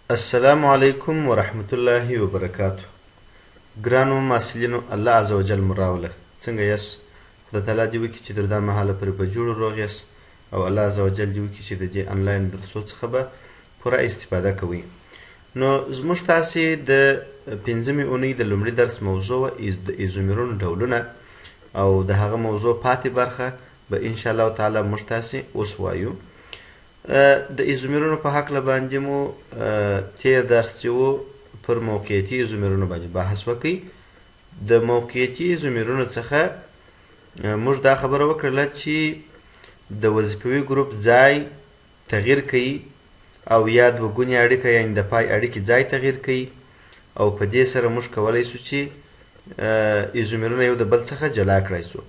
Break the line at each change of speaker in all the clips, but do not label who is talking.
السلام علیکم ورحمت الله وبرکاتو. ګرانو محصلینو، الله عزوجل مو راوله. څنګه یاست؟ خدای تعالی دې وکړي چې تر دا مهاله پورې په جوړ روغ یاست او الله عزوجل دې وکړي چې د دې انلاین درسو څخه به پوره استفاده کوئ. نو زموږ تاسې د پنځمې اونۍ د لومړي درس موضوع د ایزومرونو ډولونه او د هغه موضوع پاتې برخه به انشاءالله تعالی موږ تاسې اوس وایو. د ایزومرونو په هکله باندې مو تیر درس چې و پر موقعیتي ایزومرونو باندې بحث وکړئ. د موقعیتي ایزومرونو څخه موږ دا خبره وکړله چې د وظیفوي ګروپ ځای تغییر کوي او یا دوه ګونې اړیکه یعنې د پای اړیکې ځای تغییر کوي او په دې سره موږ کولی سو چې ایزومرونه یو د بل څخه جلا کړی سو.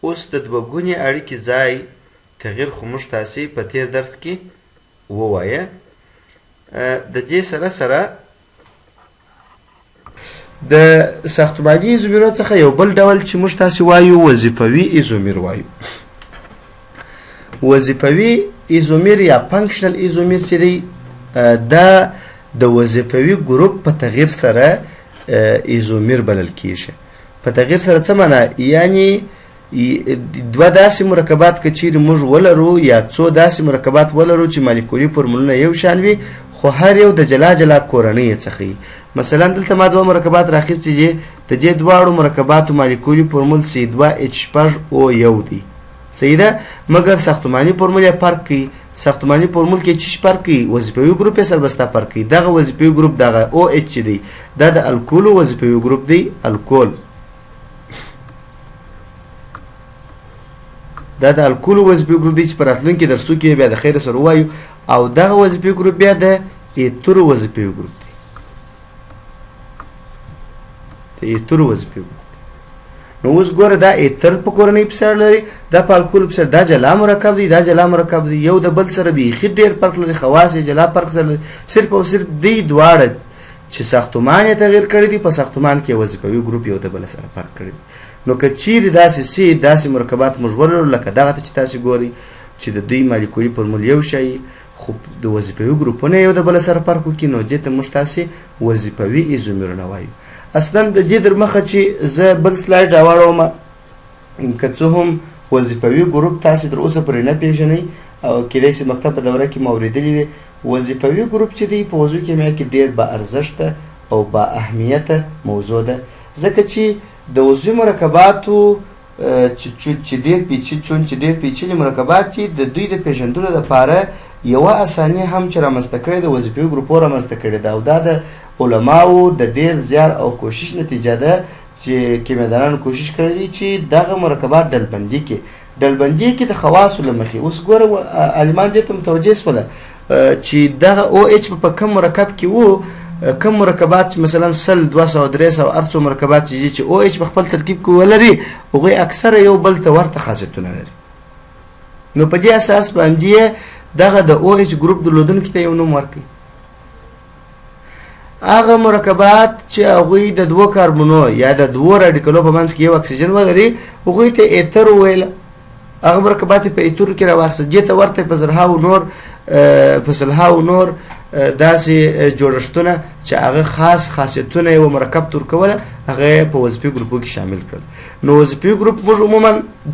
اوس د دوه ګونې اړیکې ځای تغییر خو موږ تاسې په تیر درس کې ووایه. د دې سره سره د ساختماني ایزومرونو څخه یو بل ډول چې موږ تاسې وایو وظیفوي ایزومر وایو. وظیفوي ایزومر یا فنکشنل ایزومر چې دی دا د وظیفوي ګروپ په تغییر سره ایزومر بلل کیږي. په تغییر سره څه معنا؟ یعنی دوه داسې مرکبات که چیرې موږ ولرو یا څو داسې مرکبات ولرو چې مالیکولي فورمولونه یو شان وي خو هر یو د جلا جلا کورنۍ څخه وي. مثلا دلته ما دوه مرکبات راخیستي دي، د دې دواړو مرکباتو مالیکولي فورمول C2H5O1 دی، صحیح ده، مګر ساختماني فورمول یې فرق کوي. ساختماني فورمول کې چې فرق کوي وظیفوي ګروپ یې سربسته فرق کوي. دغه وظیفوي ګروپ دغه OH چې دی دا د الکولو وظیفوي ګروپ دی، الکول دا د الکولو وظیفوي ګروپ دی چې په راتلونکي درسو کې بیا د خیر سره ووایو. او دغه وظیفوي ګروپ بیا د ایترو وظیفوي ګروپ دی، د ایترو وظیفوي ګروپ. نو اوس ګوره دا ایتر په کورنۍ پسې اړه لري، دا په الکولو پسې دا جلا مرکب دی، دا جلا مرکب دی، یو د بل سره بیخي ډېر فرق لري، خواص یې جلا فرق سره لري. صرف او صرف دی دواړه چې ساختمان یې تغییر کړی دی په ساختمان کې وظیفوي ګروپ یو د بل سره فرق کړی دی. نو که چیرې داسې مرکبات موږ ولرو لکه دغه ته چې تاسې ګورئ چې د دوی مالیکولي فورمول یو شی خو د وظیفوي ګروپونه یو د بل سره فرق وکړي نو دې ته موږ تاسې وظیفوي ایزومرونه وایو. اصلا د دې در مخه چې زه بل سلاید راواړوم که څه هم وظیفوي ګروپ تاسې تر اوسه پورې نه پېژنئ او کیدای شي مکتب په دوره کې مو اورېدلي وي. وظیفوي ګروپ چې دی په وضوع کیمیا کې ډېر با ارزښته او با اهمیته موضوع ده، ځکه چې د عضوي مرکباتو چې ډېر پیچلي مرکبات چې د دوی د پېژندلو دپاره یوه اساني هم چې رامنځته کړې ده وظیفوي ګروپو رامنځته کړې ده او دا د علماو د ډېر زیار او کوشش نتیجه ده چې کیمیاګرانو کوشش کړی دی چې دغه مرکبات ډلبندي کې د خواصو له مخې. اوس ګوره عالمان دې ته متوجه شوله چې دغه OH په کم مرکب کې و، کم مرکبات مثلا 100 200 300 هر څو مرکبات چې OH په خپل ترکیب کې ولري هغوی اکثره یو بل ته ورته خاصیتونه لري. نو په دې اساس باندې دغه د OH ګروپ درلودونکي ته یو نوم ورکوي. هغه مرکبات چې هغوی د دوه کاربونو یا د دوه راډیکلو په منځ کې یو اکسیجن ولري هغوی ته ایتر وویله. هغه مرکبات په ایترو کې راواخیسته، دې ته ورته په سلهاو نور داسې جوړښتونه چې هغه خاص خاصیتونه یو مرکب تور کوله هغه په وظیفوي ګروپو کې شامل کړل. نو وظیفوي ګروپ موږ عموما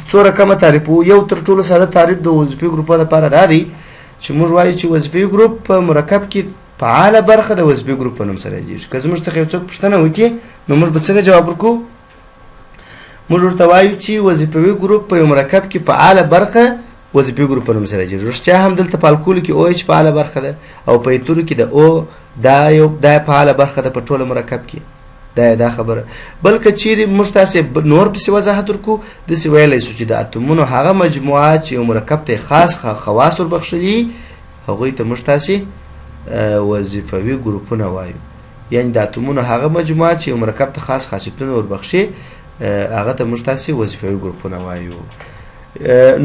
څو رقمه تعریفو. یو تر ټولو ساده تعریف د وظیفوي ګروپو لپاره دا دی چې موږ وایو چې وظیفوي ګروپ په مرکب کې فعاله برخه د وظیفوي ګروپ په نوم سره یادېږي. که زموږ څخه یو څوک پوښتنه وکړي نو موږ به څنګه جواب ورکړو؟ موږ ورته وایو چې وظیفوي ګروپ په یو مرکب کې فعاله برخه وظیفوي ګروپ په نوم سره یادېږي. رښتیا هم دلته په الکولو کې OH فعاله برخه ده او په ایترو کې د O دا فعاله برخه ده په ټوله مرکب کې. دا خبره. بلکې چیرې موږ تاسې نور پسې وضاحت ورکړو داسې ویلی سو چې د اتومونو هغه مجموعه چې یو مرکب ته خاص خواص وربخښلي هغوی ته موږ تاسې وظیفوي ګروپونه وایو. یعنې د اتومونو هغه مجموعه چې یو مرکب ته خاص خاصیتونه وربخښي هغه ته موږ تاسې وظیفوي ګروپونه وایو.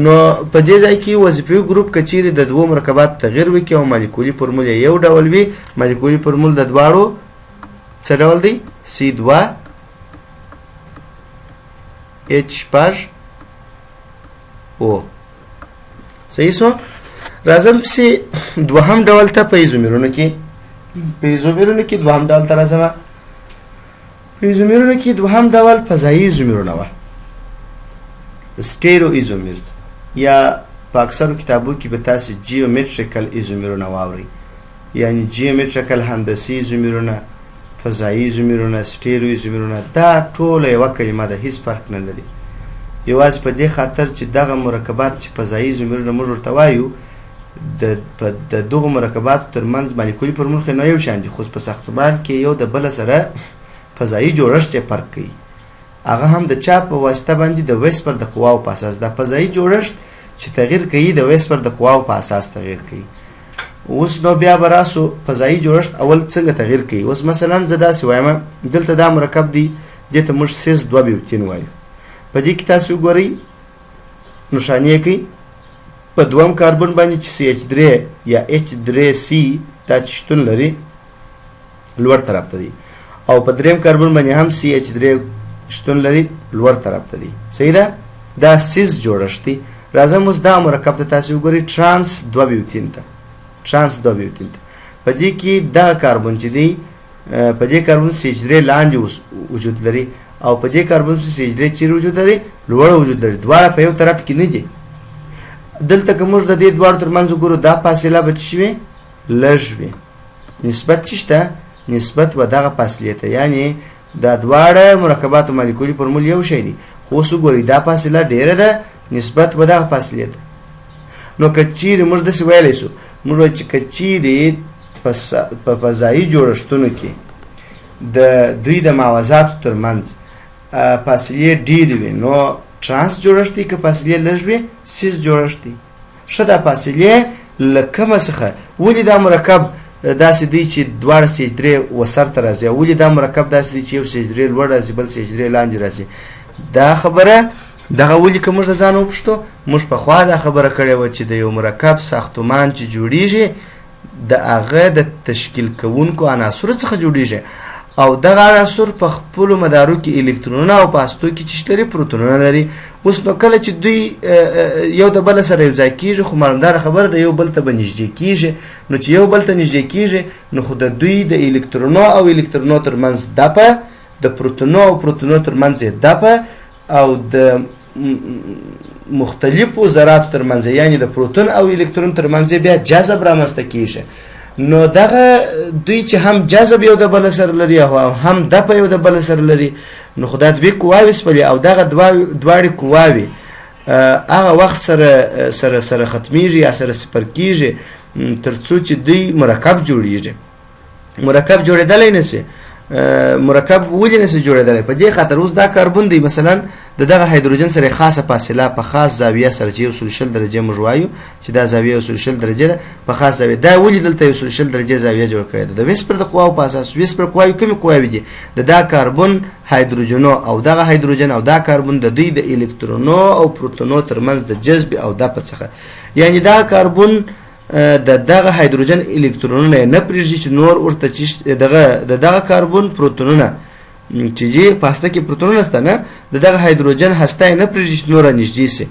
نو په دې ځای کې وظیفوي ګروپ که چیرې د دوو مرکباتو تغییر وکړي او مالیکولي فورمول یو ډول وي، مالیکولي فورمول د دواړو څه ډول دی؟ C2H5O. صحیح سو؟ راځم پسې دوهم ډول ته په ایزومرونو کې په ایزومرونو کې دوهم ډول ته راځم. په ایزومرونو کې دوهم ډول فضایي ایزومرونه وه، سټیرو ایزومرز، یا په اکثرو کتابو کې به تاسې جیومټریکل ایزومرونه واورئ، یعنی جیومټریکل هندسي ایزومرونه، فضایي ایزومرونه، سټیرو ایزومرونه، دا ټوله یوه کلمه ده، هیڅ فرق نه لري. یوازې په دې خاطر چې دغه مرکبات چې فضایي ایزومرونه موږ ورته وایو د دغو مرکباتو ترمنځ مالیکولي فورمول خو نه یو شان دي، خو په ساختمان کې یو د بله سره فضایي جوړښت یې فرق کوي. هغه هم د چا په واسطه باندې د ویسپر د قواو په اساس. دا فضایي جوړښت چې تغییر کوي د ویسپر د قواو په اساس تغییر کوي. اوس نو بیا به راسو فضایي جوړښت اول څنګه تغییر کوي. اوس مثلا زه داسې وایم دلته دا مرکب دی، دې ته موږ سیس 2 بیوتین وایو. په دې کې تاسو وګورئ نښانې یې کوي په دوم کاربن باندې چې CH3 یا H3C دا چې شتون لري لوړ طرف ته دی، او په دریم کاربن باندې هم CH3 شتون لري لوړ طرف ته دی. صحیح ده؟ دا سیس جوړښت دی. راځم اوس دا مرکب ته تاسو وګورئ ترانس 2 بیوتین ته. ترانس 2 بیوتین ته په دې کې دا کاربن چې دی په دې کاربن CH3 لاندې وجود لري، او په دې کاربن CH3 چیرې وجود لري؟ لوړ وجود لري. دواړه په یو طرف کې نه دي. دلته که موږ د دې دواړو ترمنځ وګورو دا فاصله به څه وي؟ لږ وي. نسبت څه شته؟ نسبت به دغه فاصلې ته، یعنی دا دواړه مرکباتو مالیکولي فورمول یو شی دي، خو اوس وګورئ دا فاصله ډېره ده، نسبت به دغه فاصلې ته. نو که چیرې موږ داسې ویلی سو، موږ وایو چې که چیرې په فضایي جوړښتونو کې د دوی د معوضاتو ترمنځ فاصلې ډېرې وي نو ترانس جوړښت دی، که فاصلې لږ وي سیس جوړښت دی. ښه دا فاصلې له کومه څخه ولې دا مرکب داسې دی چې دواړه CH3 وسر ته راځي، ولې دا مرکب داسې دی چې یو CH3 لوړ راځي بل CH3 لاندې راځي؟ دا خبره دغه ولې که موږ د ځان وپوښتو، موږ پخوا دا خبره کړې وه چې د یو مرکب ساختمان چې جوړیږي د هغه د تشکیل کوونکو عناصرو څخه جوړیږي، او دغه عناصر په خپلو مدارو کې الکترونونه او په هستو کې چې لري پروتونونه لري. اوس نو کله چې دوی یو د بل سره یو ځای کېږي، خو معلومداره خبره د یو بل ته به نږدې کېږي. نو چې یو بل ته نږدې کېږي نو خو د دوی د الکترونو او الکترونو ترمنځ دپه، د پروتونو او پروتونو ترمنځ یې دپه، او د مختلفو ذراتو ترمنځ یعنی د پروتون او الکترون ترمنځ بیا جذب رامنځته کېږي. نو دغه دوی چې هم جذب یو د بل سره لري او هم دپه یو د بل سره لري، نو خو دا دوې قواوې سپلې، او دغه دواړې قواوې هغه وخت سره ختمیږي یا سره صفر کېږي تر څو چې دوی مرکب جوړیږي. مرکب جوړېدلی نه سي. مرکب ولې نشي جوړېدلی؟ په دې خاطر اوس دا کاربن دی مثلا د دغه هایدروجن سره خاصه فاصله په خاص زاویه سره چې 120 درجه موږ وایو چې دا زاویه 120 درجه ده، په خاص زاویه دا ولې دلته 120 درجه زاویه جوړ کړې ده؟ د ویسپر د قواو په اساس. ویسپر قواوې کومې قواوې دي؟ د دا کاربن هایدروجنو او دغه هایدروجن او دا کاربن د دوی د الکترونو او پروتونو ترمنځ د جذب او دفع څخه، یعنی دا کاربن دغه هایدروجن الکترونونه نه پرېږدي چې نور ورته دغه کاربن پروتونونه چې په هسته کې پروتونونه شته نه، دغه هایدروجن هسته نه پرېږدي چې نوره نږدې سي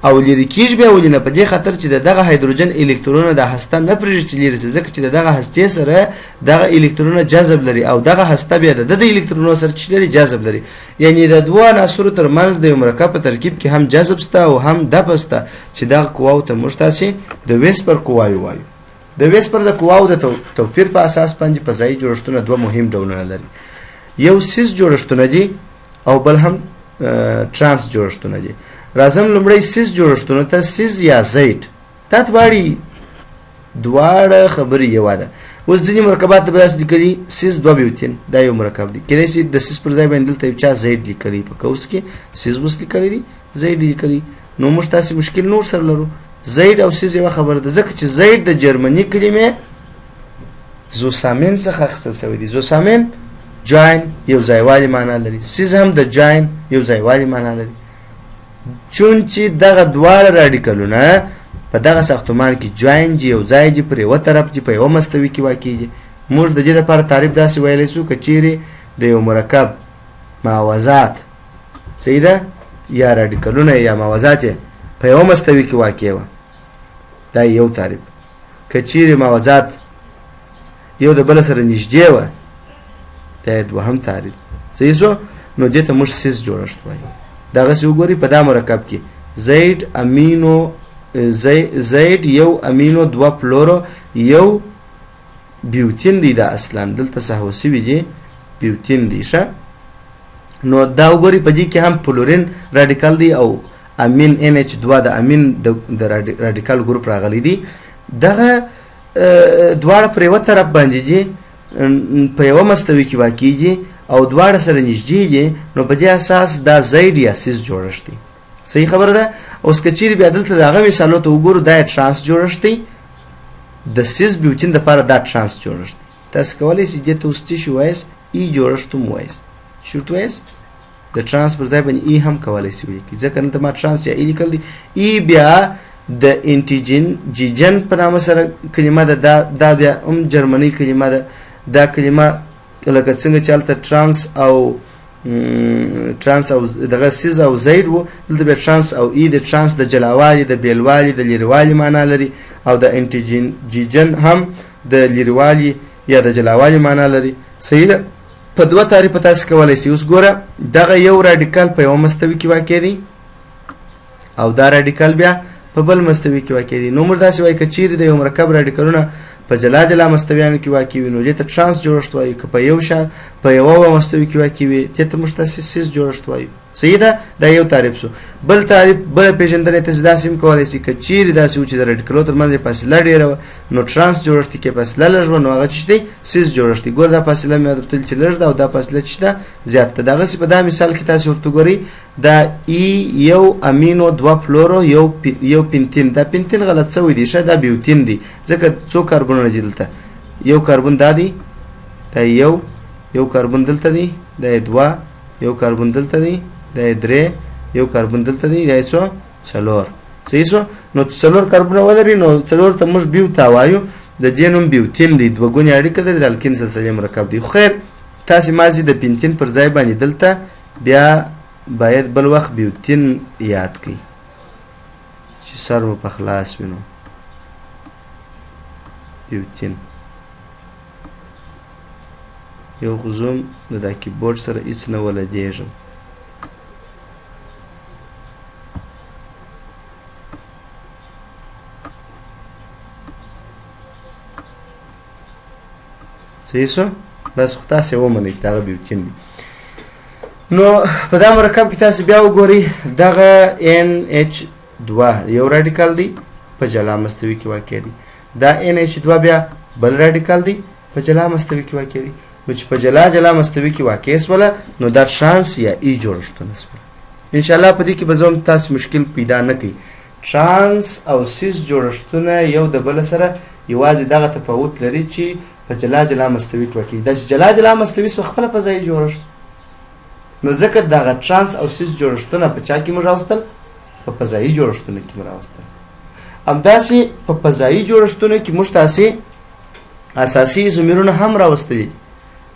او لرې کېږي. بیا ولې نه؟ په دې خاطر چې دغه هایدروجن الکترونونه د هسته نه پرېږدي چې لرې سي، ځکه چې دغه هستې سره دغه الکترونونه جذب لري او دغه هسته بیا د الکترونونو سره چې لري جذب لري. یعنی د دوه عناصرو ترمنځ د یو مرکب په ترکیب کې هم جذب شته او هم دفع شته چې دغه قواو ته موږ تاسې د ویسپر قواوې وایو. د ویسپر د قواو د توپیر په اساس باندې فضایي جوړښتونه دوه مهم ډولونه لري. یو سیس جوړښتونه دي او بل هم ترانس جوړښتونه دي. راځم لومړی سیس جوړښتونو ته. سیس یا زید دا دواړه خبرې یوه ده. اوس ځینې مرکبات به داسې لیکلي سیس 2 بیوتین دا یو مرکب دی، کیدای شي د سیس پر ځای باندې دلته یو چا زید لیکلی په قوس کې سیس اوس لیکلی دی زید لیکلی، نو موږ تاسې مشکل نور سره لرو. زید او سیس یوه خبره ده، ځکه چې زید د جرمني کلمې زوسامین څخه اخیستل شوی دی. زوسامین جاین یو ځایوالي معنا لري، سیس هم د جاین یو ځایوالي معنا لري. چون چې دغه دواړه راډیکلونه په دغه ساختمان کې جاین جي یو ځای جي پر یوه طرف جي په یوه مستوي کې واقع دي. موږ د دې لپاره تعریف داسې ویلی شو که چیرې د یو مرکب معوضات صحیح ده یا راډیکلونه یا معوضات په یوه مستوي کې واقع وه، دا یو تعریف. که چیرې معوضات یو د بل سره نږدې وه دا دوهم تعریف صحیح شو. نو دې ته موږ سیس جوړښت وایو. دغسې وګورئ په دا مرکب کې زید یو امینو دوه فلورو یو بیوتین دی. دا اصلا دلته سهو سوي دي بیوتین دی. ښه نو دا وګورئ په دې کې هم فلورین راډیکال دی او امین NH2 د امین د راډیکال ګروپ راغلی دی. دغه دواړه پر یوه طرف باندې دي په یوه مستوي کې واقع دي او دواړه سره نږدې دي. نو په دې اساس دا زید یا سیس جوړښت دی. صحیح خبره ده. اوس که چیرې بیا دلته د هغه مثالو ته وګورو دا ټرانس جوړښت دی. د سیس بیوتین دپاره دا ټرانس جوړښت دی. تاسو کولی شئ دې ته اوس څه شي ووایاست ای جوړښت هم ووایاست. شي ورته ووایاست د ټرانس پر ځای باندې ای هم کولی شئ ولیکئ ځکه دلته ما ټرانس یا ای لیکل دی. ای بیا د انټیجن په نامه سره کلمه ده. دا بیا هم جرمني کلمه ده. دا کلمه لکه څنګه چې هلته ټرانس او دغه سیز او زید و دلته بیا ټرانس او ای د ټرانس د جلاوالي د بیلوالي د لیروالي معنا لري او د انټیجن هم د لیروالي یا د جلاوالي معنا لري. صحیح ده. په دوه تعریفه تاسو کولی شئ. اوس ګوره دغه یو راډیکال په یوه مستوي کې واقع دی او دا راډیکال بیا په بل مستوي کې واقع دی. نو موږ داسې وایو که چیرې د یو مرکب راډیکالونه په جلا جلا مستویانو کې واقع وي نو دې ته ټرانس جوړښت وایو. که په یو شان په یوه مستوي کې واقع وي دې ته موږ تاسې سیس جوړښت وایو. صحیح ده. دا یو تعریف شو. بل تعریف بله پېژندنه تاسې داسې هم کولی شئ که چیرې داسې و چې د راډیکالو تر منځ یې فاصله ډېره وه نو ټرانس جوړښت کې فاصله لږ وه نو هغه څه دی سیس جوړښت دی. ګوره دا فاصله مې درته ویل چې لږ ده او دا فاصله چې ده زیات ده. دغسې په دا مثال کې تاسې ورته ګورئ دا ای یو امینو دوه فلورو یو پینتین. دا پینتین غلط شوی دی. ښه دا بیوتین دی ځکه څو کاربونونه دي دلته. یو کاربون دا دی دا یو کاربون دلته دی دا دوه یو کاربون دلته دی دا درې یو کاربون دلته دی دا څو څلور. صحیح شو. نو څلور کاربونه ولري نو څلور ته موږ بیوتا وایو. د دې نوم بیوتین دی. دوه ګونې اړیکه لري د الکین سلسلې مرکب دی. خو خیر تاسې مازې د پینتین پر ځای باندې دلته بیا باید بل وخت بیوتین یاد کړئ چې سر مو په خلاص وي. نو بیوتین یو خو زوم د دا کیبورډ سره هېڅ نه ولګېږم. صحیح شو. بس خو تاسې ومنئ چې دغه بیوتین دی. نو په دا مرکب کې تاسې بیا وګورئ دغه NH2 یو راډیکال دی په جلا مستوي کې واقع دی. دا NH2 بیا بل راډیکال دی په جلا مستوي کې واقع دی. نو چې په جلا مستوي کې واقع شوله نو دا ټرانس یا ای جوړښتونه شول. انشاءالله په دې کې به زه هم تاسې مشکل پیدا نه کوي. ټرانس او سیس جوړښتونه یو د بل سره یوازې دغه تفاوت لري چې په جلا مستوي کې واقع دا چې جلا مستوي سو خپله فضایي جوړښت. نو ځکه دغه ټرانس او سیس جوړښتونه په چا کې موږ راوستل په فضایي جوړښتونو کې موږ راوستل. همداسې په فضایي جوړښتونو کې موږ تاسې اساسي ایزومرونه هم راوستلي.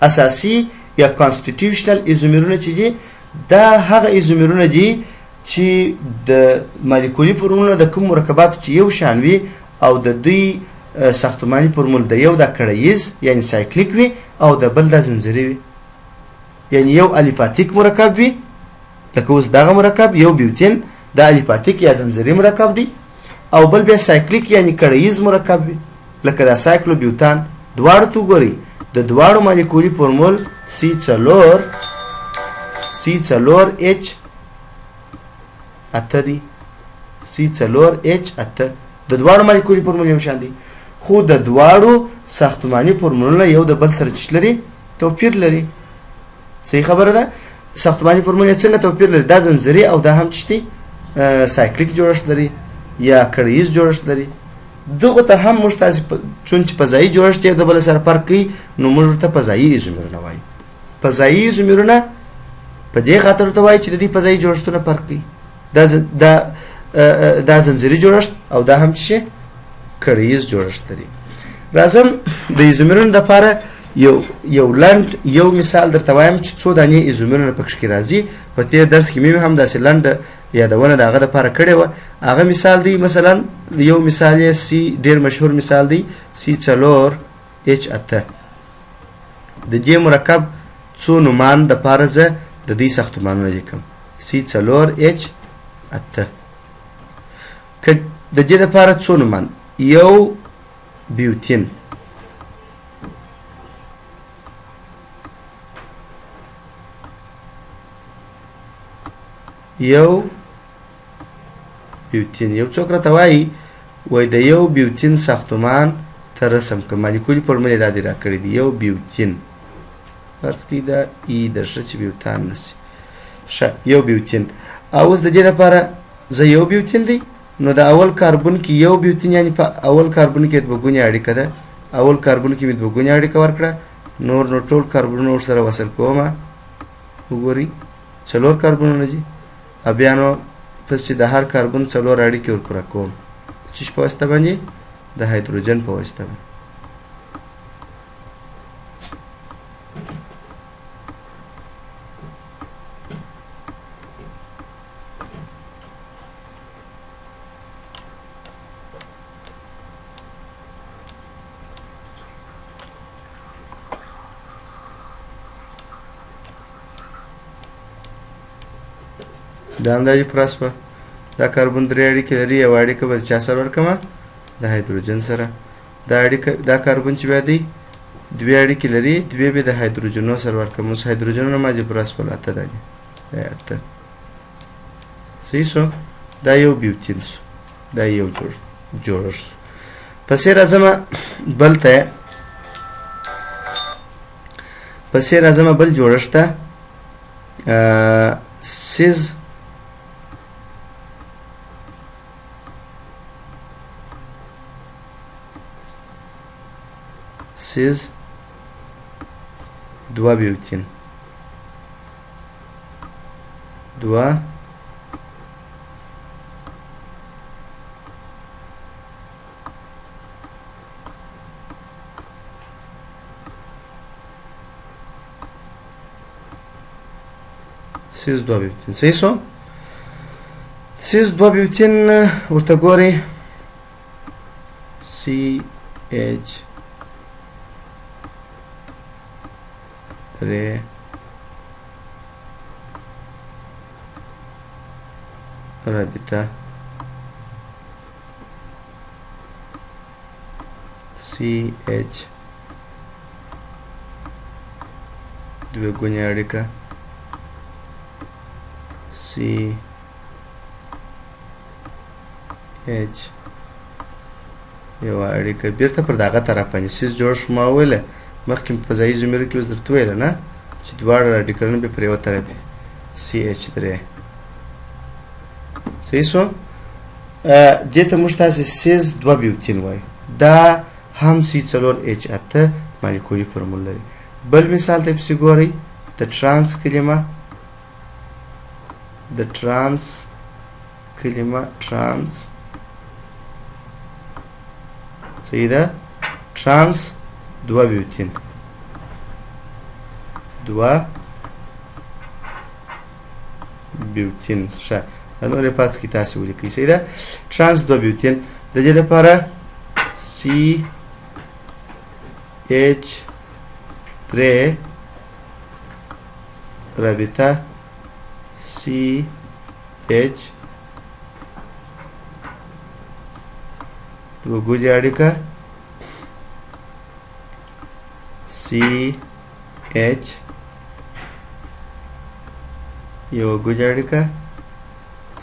اساسي یا کانسټیټیوشنل ایزومرونه چې دي دا هغه ایزومرونه دي چې د مالیکولي فورمولونه د کوم مرکباتو چې یو شان وي او د دوی ساختماني فورمول د یو د کړیز یعنی سایکلیک وي او د بل د زنجیري وي. یعنی یو الیفاتیک مرکب وي لکه اوس دغه مرکب یو بیوتین د الیفاتیک یا زنجیري مرکب دی او بل بیا سایکلیک یعنی کړیز مرکب وي لکه دا سایکلو بیوتان. دواړو ته وګورئ د دواړو مالیکولي فورمول C4H8 دی. C4H8 د دواړو مالیکولي فورمول یو شان دي خو د دواړو ساختماني فورمولونه یو د بل سره چې لري توپیر لري. صحیح خبره ده. ساختماني فورمول څنګه توپیر لري؟ دا زنجیري او دا هم چې سایکلیک جوړښت لري یا کړیز جوړښت لري. دغه ته هم موږ تاسې چون چې فضایي جوړښت یې د بل سره فرق کوي نو موږ ورته فضایي ایزومرونه وایو. فضایي ایزومرونه په دې خاطر ورته وایي چې د دې فضایي جوړښتونه فرق کوي. دا زنجیري جوړښت او دا هم چې کړیز جوړښت لري. راځم د ایزومرونو دپاره یو لنډ یو مثال درته وایم چې څو دانې ایزومرونه پکښې کې راځي. په تېر درس کې مې هم داسې لنډه یادونه د هغه دپاره کړې وه. هغه مثال دی مثلا یو مثال یې ډېر مشهور مثال دی C4H H اته د دې مرکب څو نومان د پاره زه د دې ساختمانونه لیکم C4 H اته که د دې لپاره څو نومان یو بیوتین یو څوک راته وایي وای د یو بیوتین ساختمان ته رسم که مالیکولي فورمول یې دا دې راکړی دی یو بیوتین فرض کړئ دا ای درشه چې بیوتان نسي ښه یو بیوتین اوس د دې لپاره زه یو بیوتین دی نو د اول کاربن کې یو بیوتین یعنی په اول کاربن کې دوه ګونې اړیکه ده اول کاربن کې مې دوه ګونې اړیکه ورکړه نور نو ټول کاربنونه ورسره وصل کومه وګورئ څلور کاربنونه دي بیا نو پس چې د هر کاربن څلور اړیکې ورپوره کوم چیش په واسطه باندې د هایدروجن په واسطه باندې دا همداسې پوره شوه دا کاربن درې اړیکې لري یوه اړیکه به د چا سره ورکړمه د هایدروجن سره دا کاربن چې بیا دی دوې اړیکې لري دوې به د هایدروجنو سره ورکړم اوس هایدروجنونه ماځې پوره شول اته دا دي دا اته صحیح شو دا یو بیوتین شو دا یو جوړښت شو پسې راځمه بل جوړښت ته سیز دوه بیوتین صحیح شو سیز دوه بیوتین ورته ګورئ CH رابطه CH دوه ګونې اړیکه CH یوه اړیکه بیرته پر دغه طرف باندې سیس جوړ شو ما وویله مخکې په فضایي زمرو کې اوس درته ویله نه چې دواړه راډیکلونه به پر یوه طرف وي CH3 صحیح شو دې ته موږ تاسې سیز دوه بیوتین وایو دا هم C4H8 مالیکولي فورمول لري بل مثال ته پسې ګورئ د ترانس کلمه صحیح ده ترانس دوه بیوتین ښه دا نورې پاس کې تاسې ولیکئ صحیح ده ترانس دوه بیوتین د دې لپاره CH3 رابطه CH دوه ګونې اړیکه CH یوه ګونې اړیکه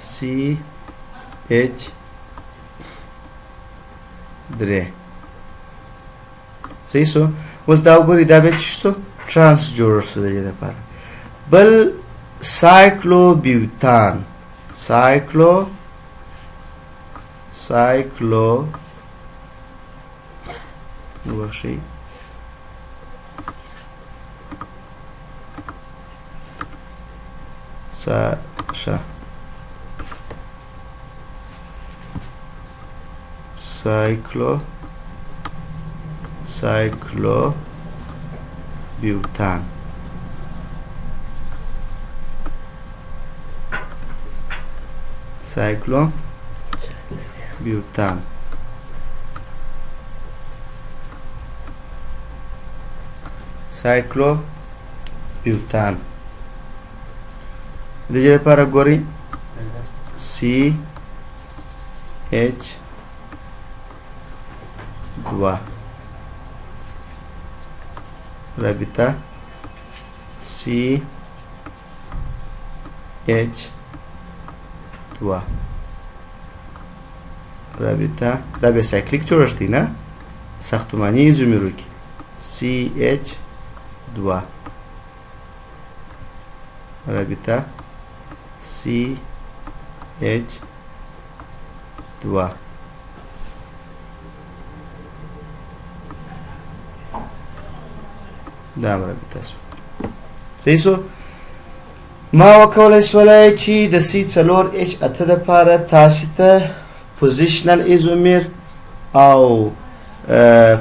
CH3 صحیح شو اوس دا وګورئ دا بیا څه شو ترانس جوړښت شو د دې لپاره بل سایکلوبیوتان بخښئ سایکلوبیوتان سایکلو بیوتان. د دې لپاره ګورئ CH2 رابطه CH2 رابطه دا بیا سایکلیک جوړښت دی نه ساختماني ایزومرو کې CH2 رابطه CH2 دا رابطه شو. صحیح شو. ما وکولای سولای چې د C4H8 دپاره تاسې ته پوزیشنل ایزومیر او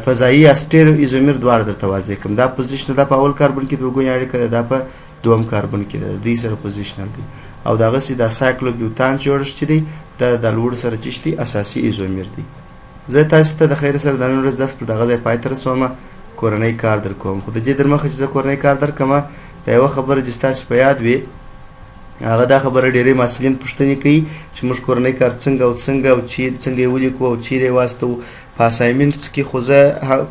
فضایي اسټیرو ایزومیر دواړه درته واضح کړم. دا پوزیشنل دا په اول کاربن کې دوه ګونې اړیکه ده، دا په دوم کاربن کې ده، دوی سره پوزیشنل دی. او دغسې دا سایکلوبیوتان جوړښت چې دی دا د لوړ سره چې دی اساسي ایزومیر دی. زه تاسې ته د خیر سره د نن ورځ درس پر دغه ځای پای ته رسومه. کورنۍ کار در کوم، خو د دې در مخه چې زه کورنۍ کار در کومه دا یوه خبره چې ستاسې په یاد وي، هغه دا خبره ډېری محصلین پوښتنې کوي چې موږ کورنۍ کار څنګه او چیرې څنګه یې ولیکو او چیرې یې واستوو. په اسایمنټس کې خو زه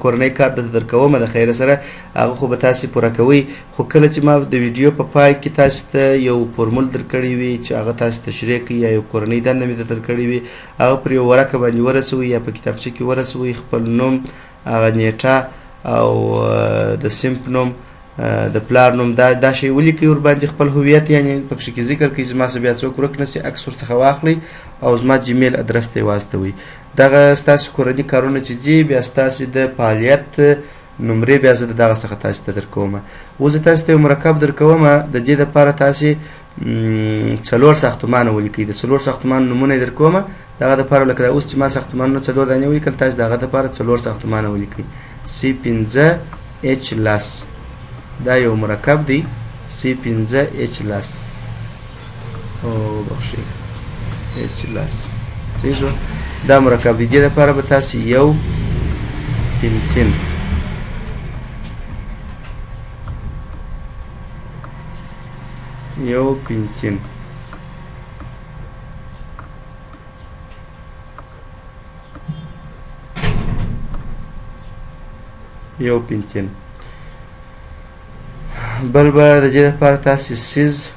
کورنۍ کار درته در کومه د خیره سره، هغه خو به تاسې پوره کوئ. خو کله چې ما د ویډیو په پای کې تاسې ته یو فورمول در کړی وي چې هغه تاسې تشریح کوي یا یو کورنۍ دنده مې در کړې وي، هغه پر یو ورقه باندې ورسوئ یا په کتابچه کې ورسوئ، خپل نوم، هغه نیټه او د صنف نوم، د پلار نوم، دا شی ولیکئ ورباندې، خپل هویت یعنې پکښې کې ذکر کړئ، زما څه بیا څوک ورک نه سي، عکس ورڅخه واخلئ او زما جیمیل ادرس ته یې واستوئ. دغه ستاسې کورني کارونه چې دي بیا ستاسې د فعالیت نمرې بیا زه د دغه څخه تاسې ته در کومه. اوس زه تاسې ته یو مرکب در کومه، د دې دپاره تاسې 4 ساختمانه ولیکئ. د 4 ساختمانو نومونه یې در کومه، دغه دپاره لکه دا اوس چې ما ساختمانونه 4 دانې ولیکل، تاسې د هغه دپاره 4 ساختمانه ولیکئ. C5H10 دا یو مرکب دی، C5H10 او بخښئ H10. صحیح شو. دا مرکب دی. دې دپاره به تاسې یو پنتین بل به د دې دپاره تاسې سیز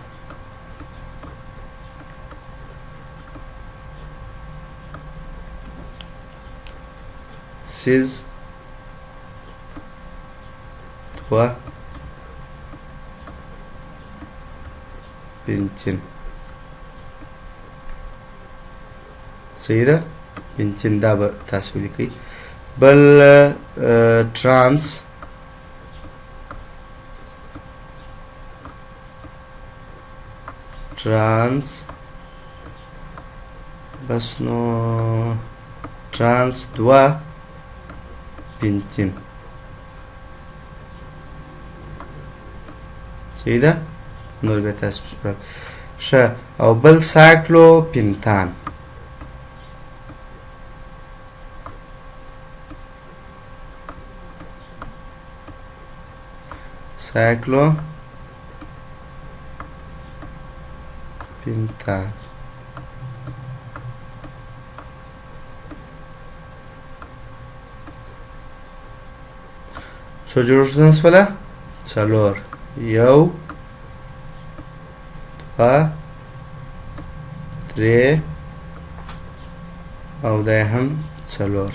2 پنتین. صحیح ده. پنتین دا به تاسې ولیکئ. بل ترانس بس نو ترانس 2 پنتین. صحیح ده. نور بیا تاسې پسې ښه. او بل سایکلو پنتان. سایکلو پنتان. څو جوړښتونه شوله؟ 4. 1 2 3 او دا هم 4.